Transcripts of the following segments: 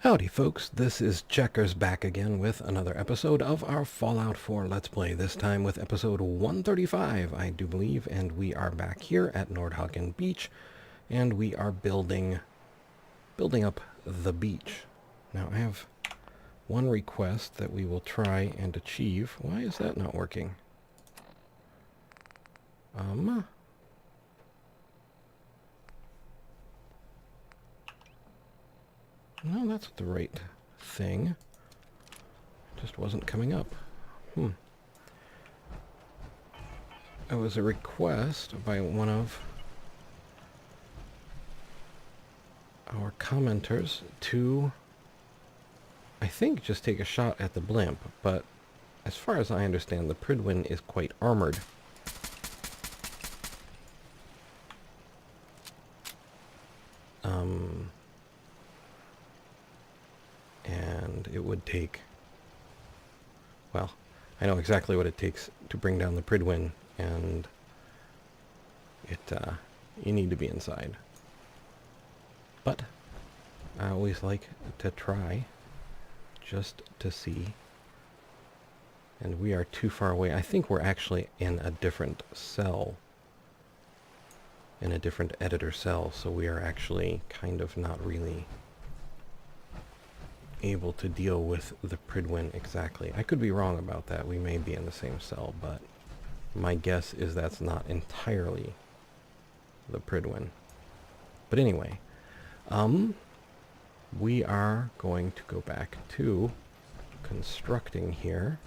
Howdy folks, this is Checkers back again with another episode of our Fallout 4 Let's Play, this time with episode 135, I do believe, and we are back here at Nordhagen Beach, and we are building up the beach. Now I have one request that we will try and achieve. Why is that not working? No, that's the right thing. It just wasn't coming up. It was a request by one of our commenters to, I think, just take a shot at the blimp, but as far as I understand, the Pridwin is quite armored. And it would take, well, I know exactly what it takes to bring down the Pridwin, and you need to be inside. But I always like to try, just to see. And we are too far away. I think we're actually in a different cell, in a different editor cell, so we are actually kind of not really able to deal with the Pridwin exactly. I could be wrong about that. We may be in the same cell, but my guess is that's not entirely the Pridwin. But anyway, we are going to go back to constructing here.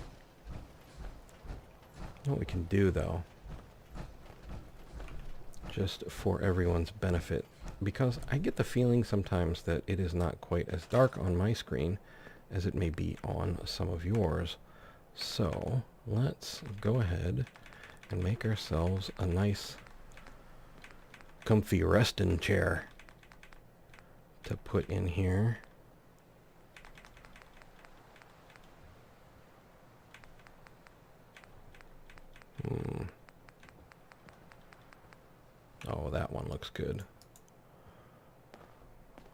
What we can do, though, just for everyone's benefit, because I get the feeling sometimes that it is not quite as dark on my screen as it may be on some of yours. So let's go ahead and make ourselves a nice comfy resting chair to put in here. Oh, that one looks good.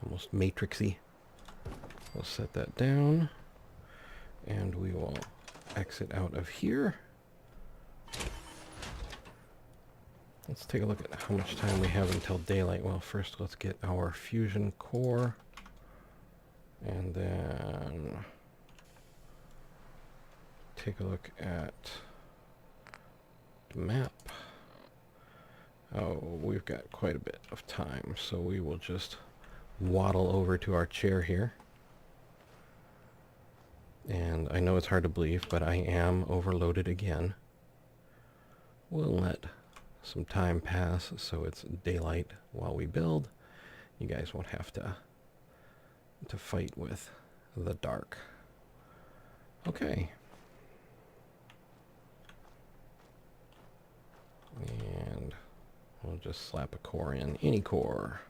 Almost matrixy. We'll set that down, and we will exit out of here. Let's take a look at how much time we have until daylight. Well, first let's get our fusion core, and then take a look at the map. Oh, we've got quite a bit of time, so we will just waddle over to our chair here. And I know it's hard to believe, but I am overloaded again. We'll let some time pass so it's daylight while we build. You guys won't have to fight with the dark. Okay. And we'll just slap a core in, any core.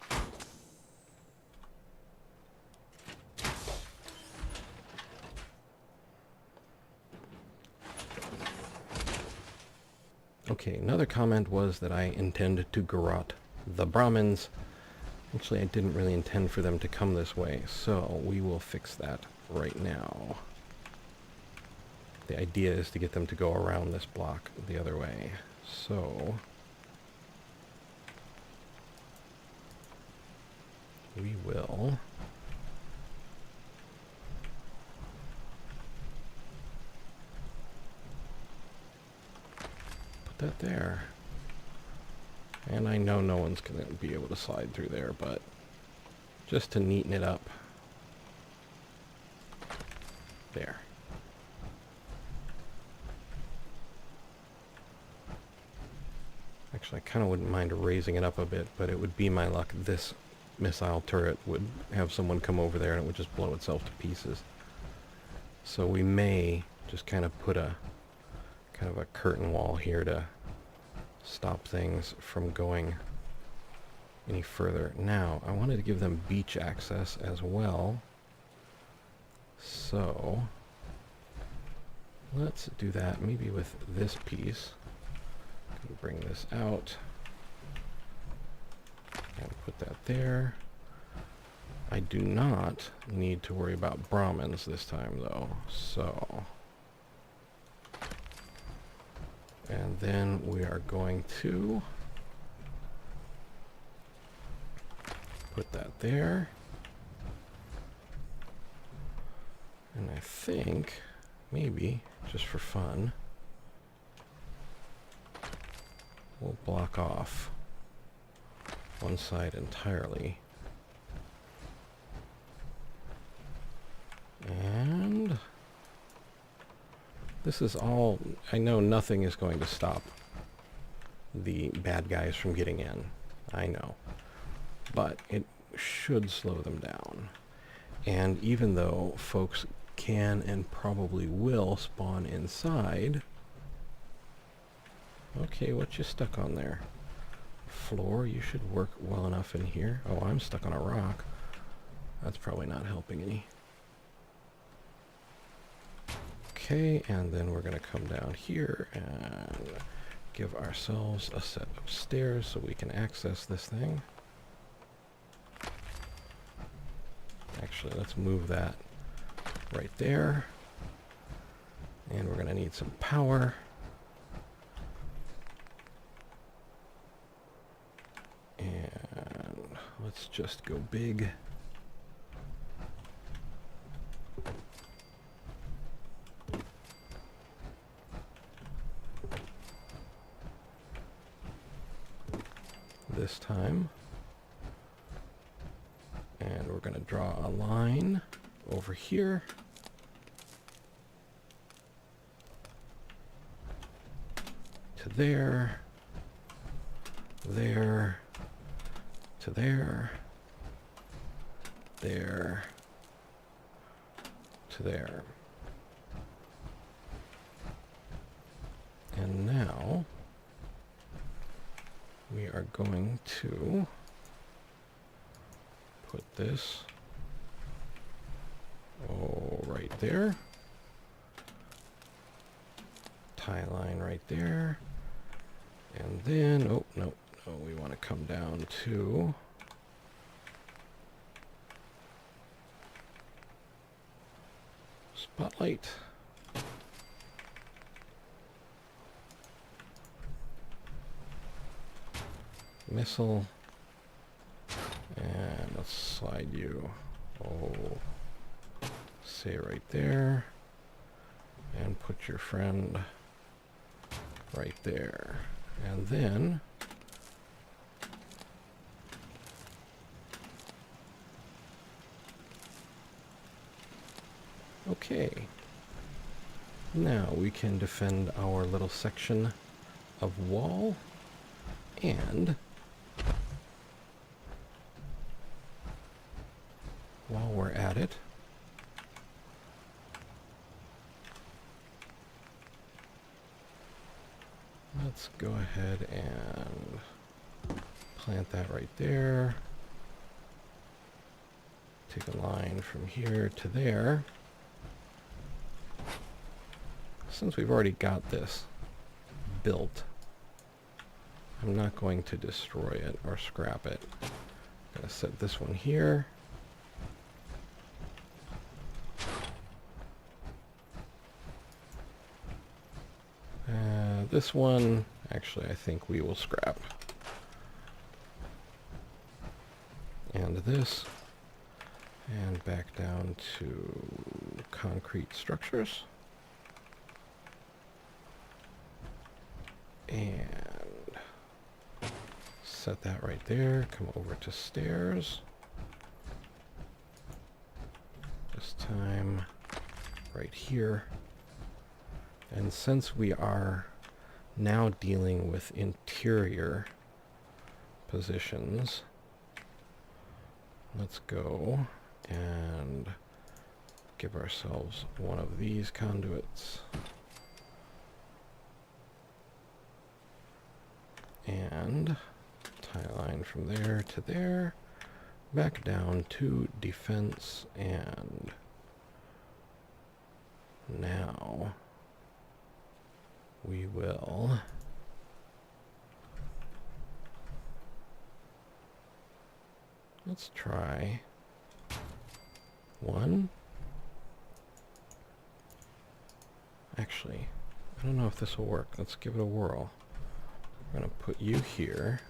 Okay, another comment was that I intend to garrote the Brahmins. Actually, I didn't really intend for them to come this way, so we will fix that right now. The idea is to get them to go around this block the other way. So we will put that there. And I know no one's going to be able to slide through there, but just to neaten it up. There. Actually, I kind of wouldn't mind raising it up a bit, but it would be my luck this missile turret would have someone come over there and it would just blow itself to pieces. So we may just kind of put a kind of a curtain wall here to stop things from going any further. Now, I wanted to give them beach access as well. So let's do that maybe with this piece. Bring this out and put that there. I do not need to worry about Brahmins this time, though, so... And then we are going to put that there. And I think, maybe, just for fun, we'll block off one side entirely. And this is all, I know nothing is going to stop the bad guys from getting in. I know. But it should slow them down. And even though folks can and probably will spawn inside... Okay, what you stuck on there? Floor, you should work well enough in here. Oh, I'm stuck on a rock. That's probably not helping any. Okay, and then we're going to come down here and give ourselves a set of stairs so we can access this thing. Actually, let's move that right there. And we're going to need some power. And let's just go big. This time. And we're going to draw a line over here. To there. There. To there. There. To there. And now we are going to put this right there. Tie line right there. And then, oh, no, we want to come down to spotlight. Missile. And let's slide you, say right there. And put your friend right there. And then okay. Now we can defend our little section of wall, and while we're at it, let's go ahead and plant that right there. Take a line from here to there. Since we've already got this built, I'm not going to destroy it or scrap it. I'm going to set this one here. This one, actually, I think we will scrap. And this. And back down to concrete structures. And set that right there. Come over to stairs. This time right here. And since we are now dealing with interior positions, let's go and give ourselves one of these conduits. And tie line from there to there, back down to defense, and now we will let's try one. Actually, I don't know if this will work. Let's give it a whirl. I'm going to put you here.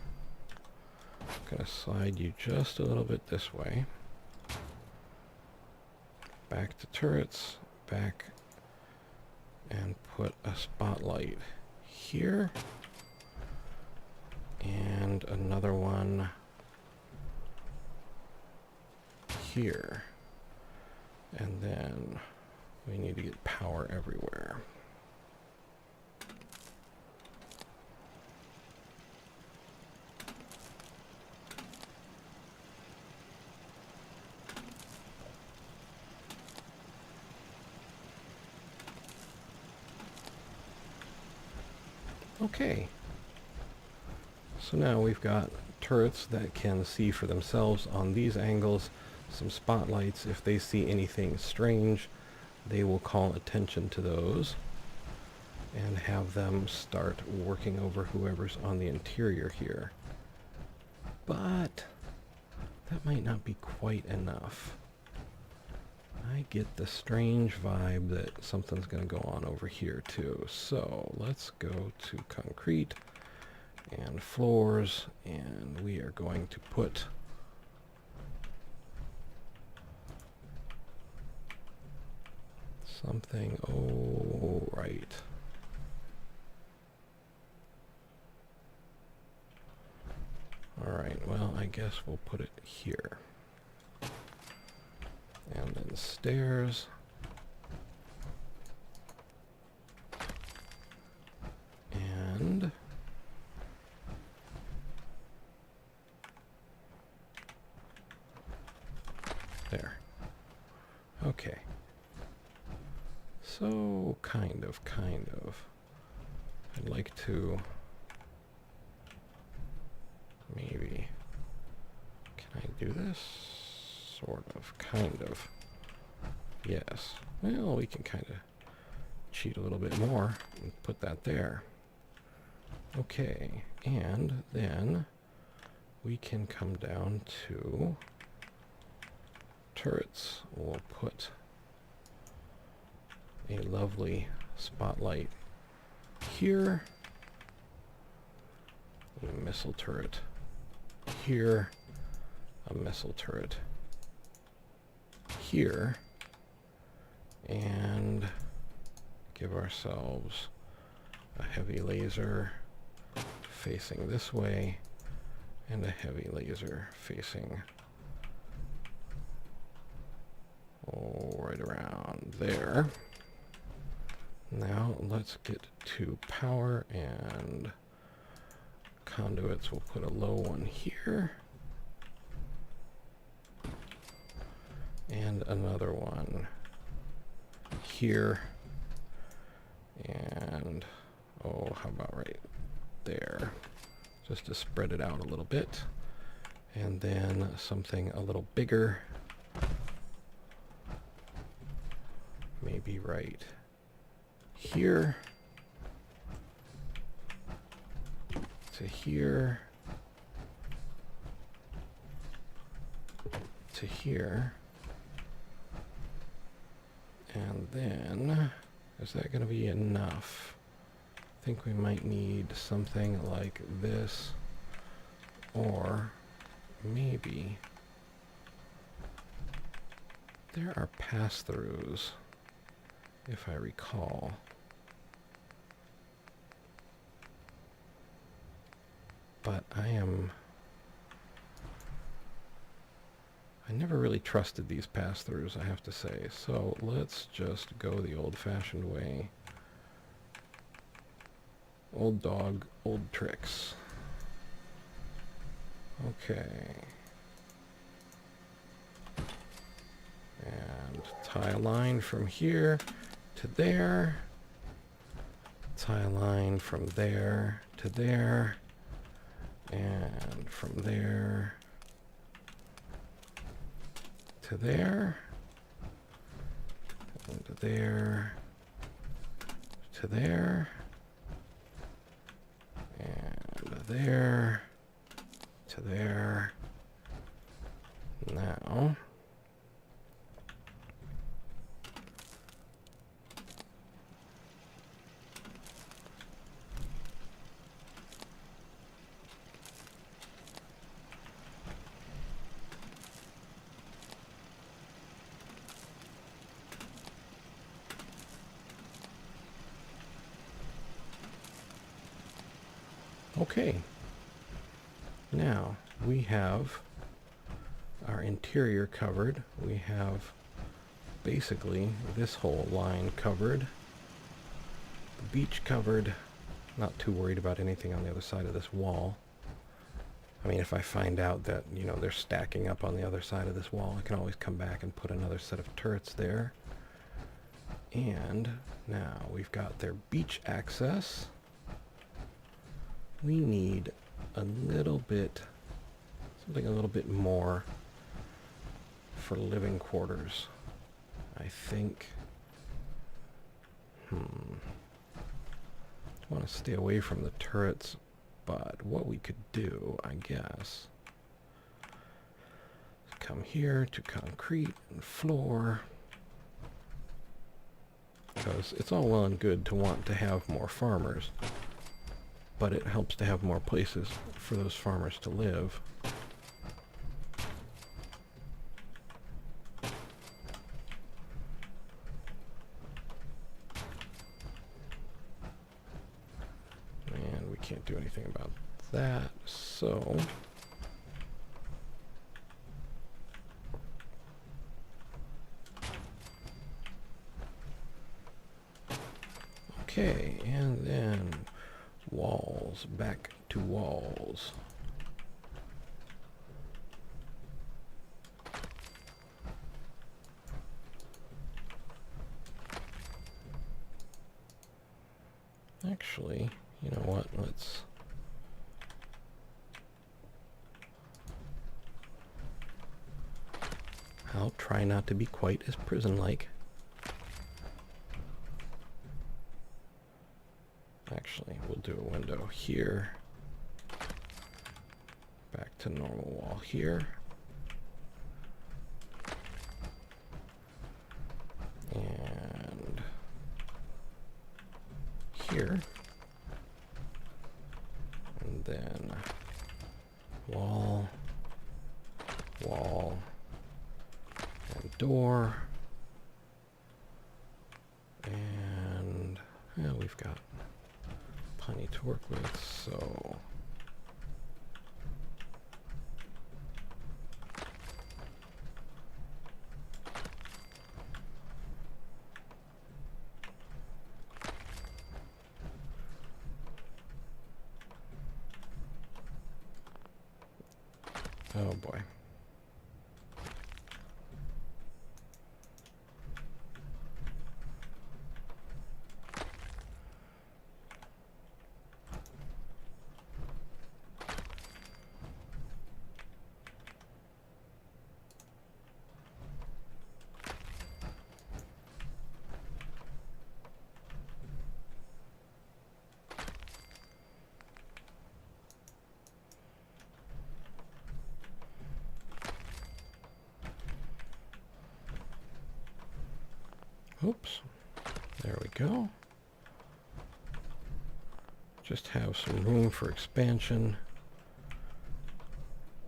I'm going to slide you just a little bit this way. Back to turrets, back, and put a spotlight here. And another one here. And then we need to get power everywhere. Okay. So now we've got turrets that can see for themselves on these angles, some spotlights. If they see anything strange, they will call attention to those and have them start working over whoever's on the interior here. But that might not be quite enough. I get the strange vibe that something's going to go on over here too. So let's go to concrete and floors, and we are going to put something, oh, right. Alright, well, I guess we'll put it here. And then stairs. And there. Okay. So, kind of. I'd like to maybe, can I do this? Sort of, kind of. Yes. Well, we can kind of cheat a little bit more and put that there. Okay, and then we can come down to turrets. We'll put a lovely spotlight here, a missile turret here, a missile turret here, and give ourselves a heavy laser facing this way and a heavy laser facing right around there. Now let's get to power and conduits. We'll put a low one here and another one here, and how about right there, just to spread it out a little bit, and then something a little bigger, maybe right here to here to here. And then, is that going to be enough? I think we might need something like this, or maybe there are pass-throughs, if I recall. But I never really trusted these pass-throughs, I have to say. So let's just go the old-fashioned way. Old dog, old tricks. Okay. And tie a line from here to there. Tie a line from there to there. And from there to there. And to there. To there. And there. To there. Now, Okay, now we have our interior covered. We have basically this whole line covered, the beach covered. Not too worried about anything on the other side of this wall. I mean, if I find out that, you know, they're stacking up on the other side of this wall, I can always come back and put another set of turrets there. And now we've got their beach access. We need a little bit, something a little bit more for living quarters. I think, I want to stay away from the turrets, but what we could do, I guess, is come here to concrete and floor, because it's all well and good to want to have more farmers, but it helps to have more places for those farmers to live. And we can't do anything about that, so okay, and then walls, back to walls. Actually, you know what, I'll try not to be quite as prison-like. Actually, we'll do a window here. Back to normal wall here. And here. And then wall, wall, and door. And yeah, we've got plenty to work with, so oh boy. Oops, there we go. Just have some room for expansion.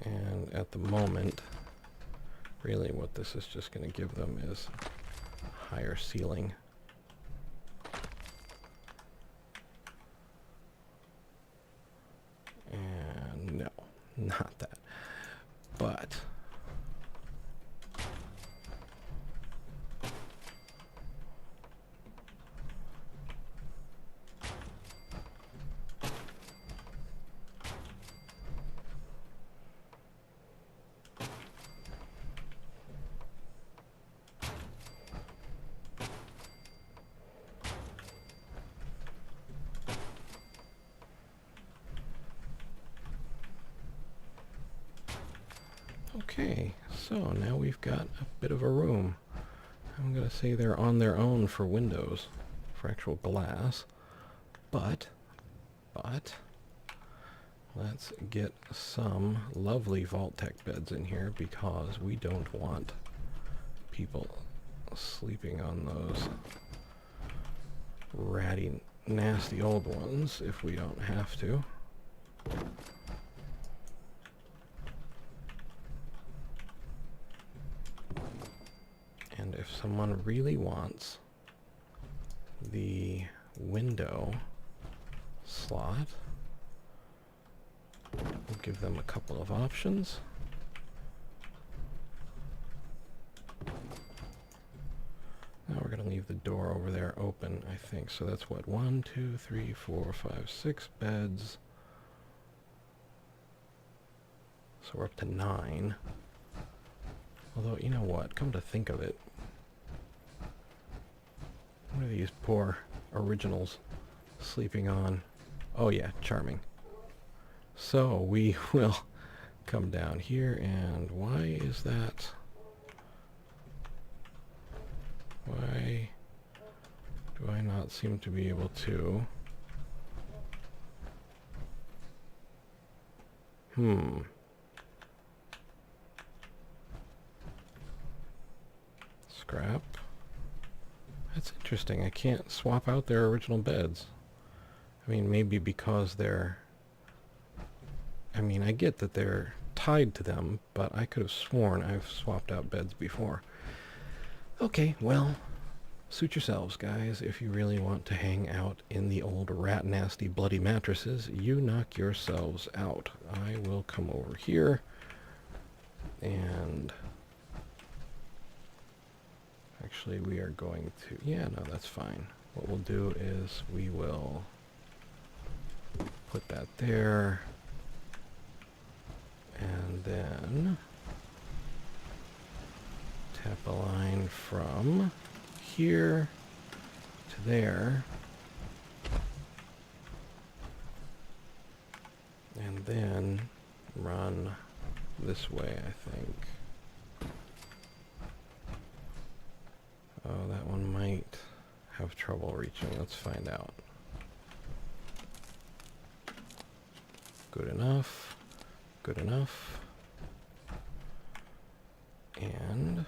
And at the moment, really what this is just going to give them is a higher ceiling. And no, not that. But okay, so now we've got a bit of a room. I'm going to say they're on their own for windows, for actual glass, but let's get some lovely vault-tech beds in here, because we don't want people sleeping on those ratty, nasty old ones if we don't have to. And if someone really wants the window slot, give them a couple of options. Now we're going to leave the door over there open, I think. So that's what, 1, 2, 3, 4, 5, 6 beds. So we're up to 9. Although, you know what? Come to think of it, what are these poor originals sleeping on? Oh yeah, charming. So we will come down here, and why is that? Why do I not seem to be able to? Scrap. That's interesting. I can't swap out their original beds. I mean, maybe because they're... I mean, I get that they're tied to them, but I could have sworn I've swapped out beds before. Okay, well, suit yourselves, guys. If you really want to hang out in the old rat-nasty bloody mattresses, you knock yourselves out. I will come over here, and... actually, we are going to... yeah, no, that's fine. What we'll do is we will put that there, and then tap a line from here to there, and then run this way, I think. Oh, that one might have trouble reaching. Let's find out. Good enough. Good enough. And...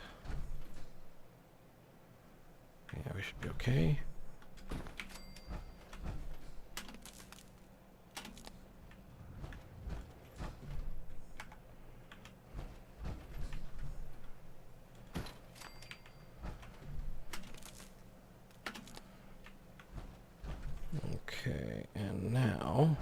yeah, we should be okay. Okay, and now...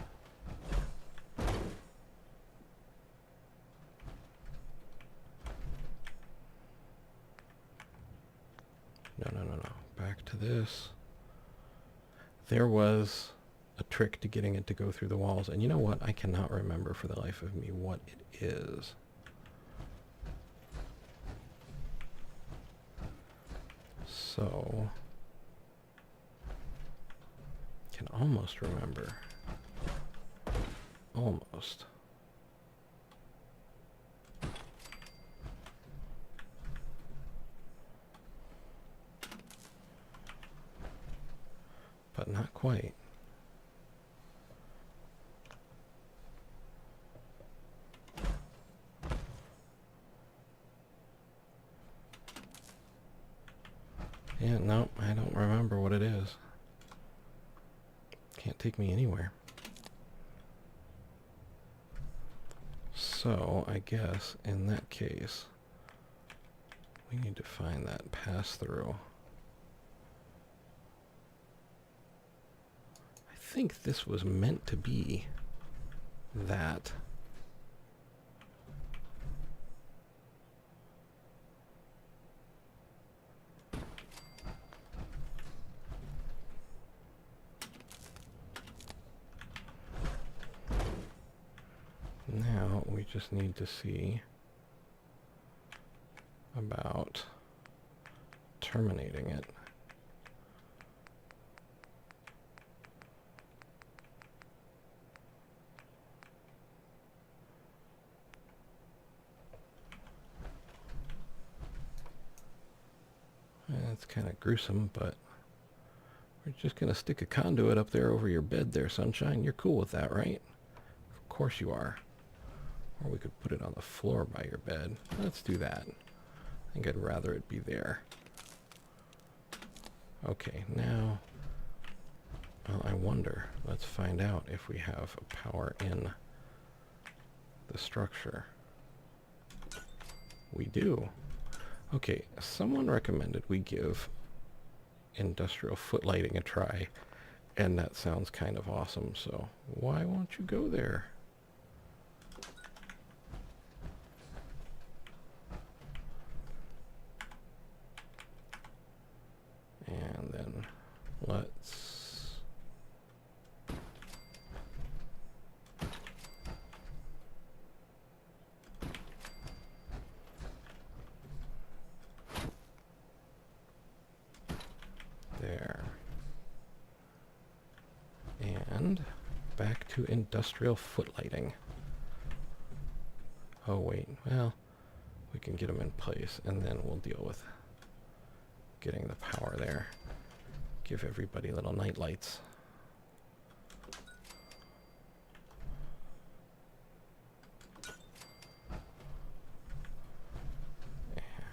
no. Back to this. There was a trick to getting it to go through the walls, and you know what? I cannot remember for the life of me what it is. So... can almost remember. Almost. But not quite. Yeah, no, I don't remember what it is. Can't take me anywhere. So, I guess, in that case, we need to find that pass-through. I think this was meant to be that. Now we just need to see about terminating it. That's kind of gruesome, but we're just going to stick a conduit up there over your bed there, Sunshine. You're cool with that, right? Of course you are. Or we could put it on the floor by your bed. Let's do that. I think I'd rather it be there. Okay, now, well, I wonder. Let's find out if we have a power in the structure. We do. Okay, someone recommended we give industrial footlighting a try, and that sounds kind of awesome, so why won't you go there? back to industrial footlighting. Oh wait, well, we can get them in place and then we'll deal with getting the power there. Give everybody little night lights.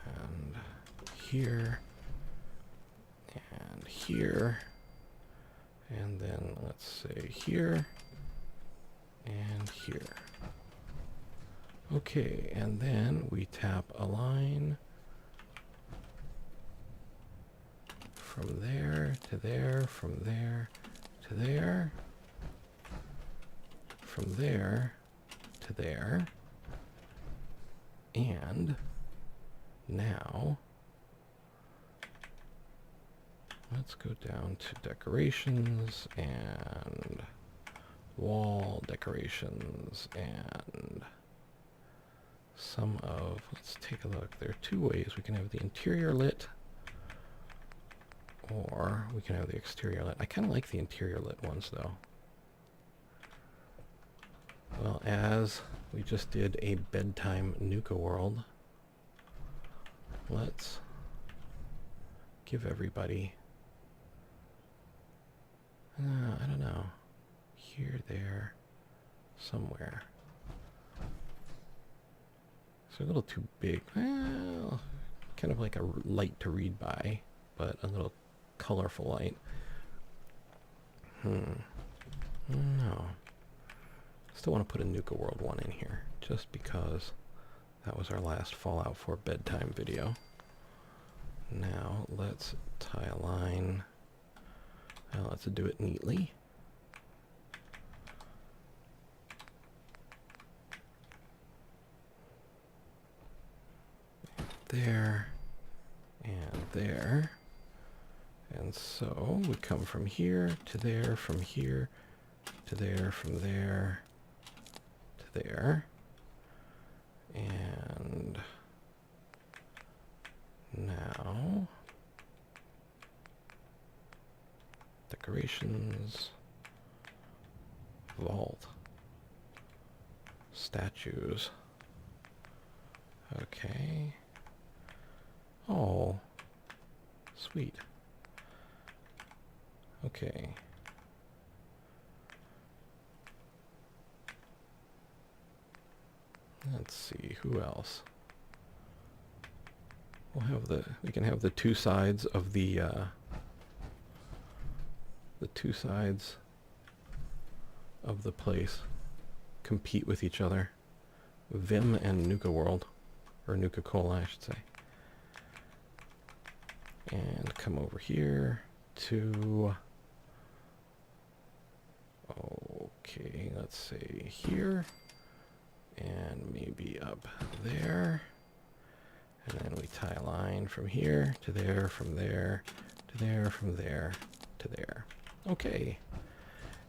And here, and here, and then let's say here, and here. Okay, and then we tap a line from there to there, from there to there, from there to there, and now let's go down to decorations and wall decorations and some of, let's take a look. There are two ways we can have the interior lit or we can have the exterior lit. I kind of like the interior lit ones though. Well, as we just did a bedtime Nuka world, let's give everybody, I don't know, here, there, somewhere. So a little too big. Well, kind of like a light to read by, but a little colorful light. No. Still want to put a Nuka World one in here, just because that was our last Fallout 4 bedtime video. Now let's tie a line. Now let's do it neatly. There and there. And so we come from here to there, from here to there, from there to there. And now decorations, vault, statues. Okay. Oh, sweet. Okay. Let's see, who else? We can have the two sides of the two sides of the place compete with each other. Vim and Nuka World, or Nuka Cola, I should say. And come over here to, okay, let's say here, and maybe up there. And then we tie a line from here to there, from there, to there, from there, to there. Okay.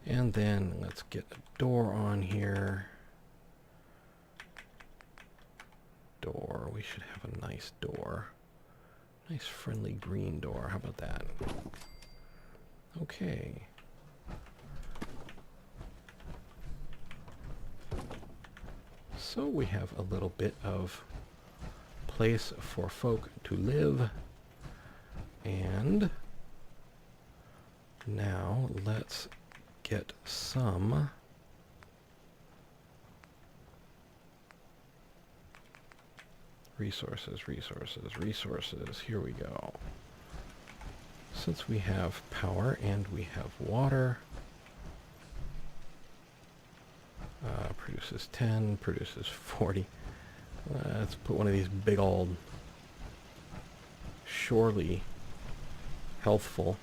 And then let's get a door on here. Door, we should have a nice door. Nice friendly green door, how about that? Okay. So we have a little bit of place for folk to live. And now let's get some resources. Here we go. Since we have power and we have water, produces 10, produces 40. Let's put one of these big old, surely healthful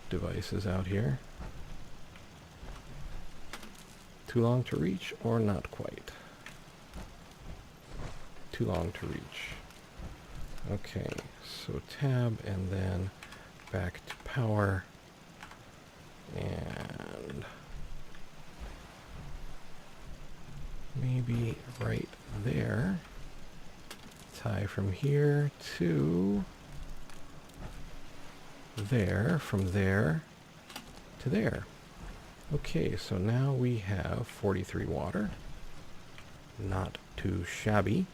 devices out here. Too long to reach or not quite? Too long to reach. Okay, so tab and then back to power and maybe right there. Tie from here to there, from there to there. Okay, so now we have 43 water. Not too shabby.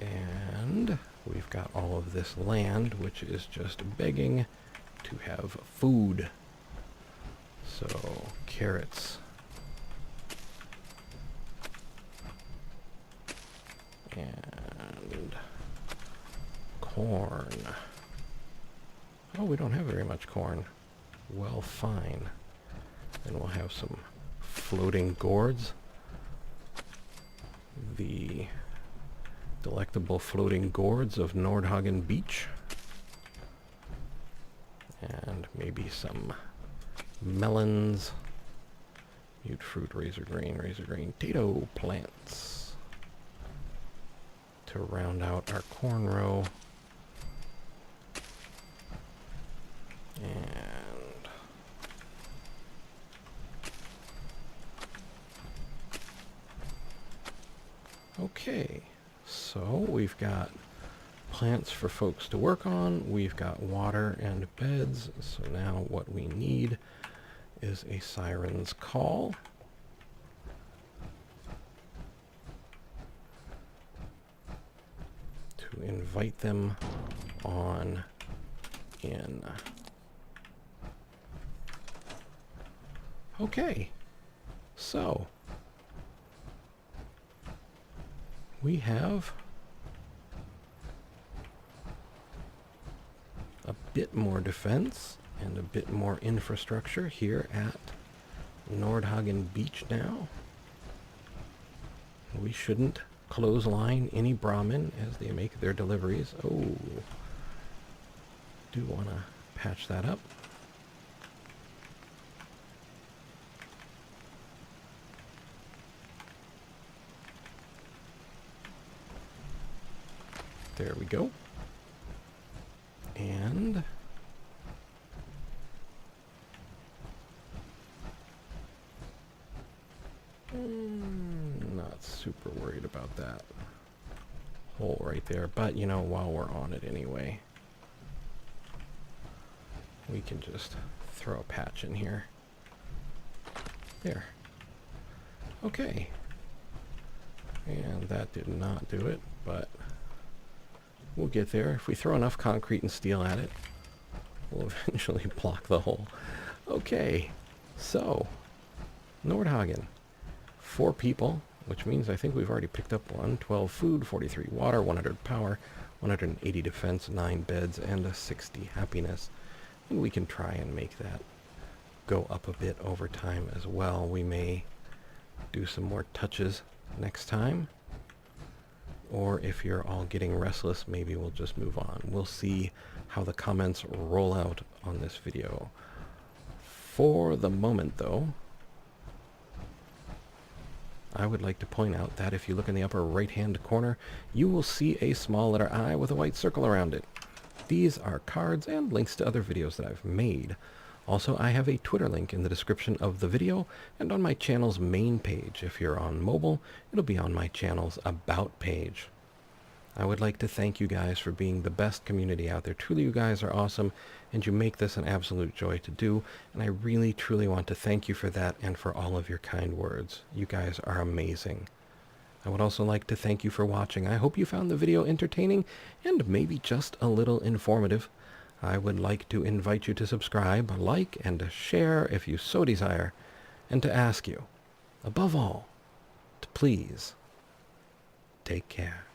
And we've got all of this land, which is just begging to have food. So, carrots. And corn. Oh, we don't have very much corn. Well, fine. Then we'll have some floating gourds. The delectable floating gourds of Nordhagen Beach. And maybe some melons. Mute fruit, razor green, potato plants. To round out our corn row. And okay, so we've got plants for folks to work on. We've got water and beds. So now what we need is a siren's call. To invite them on in. Okay, so we have a bit more defense and a bit more infrastructure here at Nordhagen Beach now. We shouldn't clothesline any Brahmin as they make their deliveries. Oh, do want to patch that up. There we go. And not super worried about that hole right there, but you know, while we're on it anyway, we can just throw a patch in here. There. Okay. And that did not do it, but we'll get there. If we throw enough concrete and steel at it, we'll eventually block the hole. Okay, so Nordhagen. 4 people, which means I think we've already picked up 12 food, 43 water, 100 power, 180 defense, 9 beds, and a 60 happiness. And we can try and make that go up a bit over time as well. We may do some more touches next time. Or if you're all getting restless, maybe we'll just move on. We'll see how the comments roll out on this video. For the moment, though, I would like to point out that if you look in the upper right-hand corner, you will see a small letter I with a white circle around it. These are cards and links to other videos that I've made. Also, I have a Twitter link in the description of the video and on my channel's main page. If you're on mobile, it'll be on my channel's About page. I would like to thank you guys for being the best community out there. Truly, you guys are awesome, and you make this an absolute joy to do, and I really, truly want to thank you for that and for all of your kind words. You guys are amazing. I would also like to thank you for watching. I hope you found the video entertaining and maybe just a little informative. I would like to invite you to subscribe, like, and share if you so desire, and to ask you, above all, to please take care.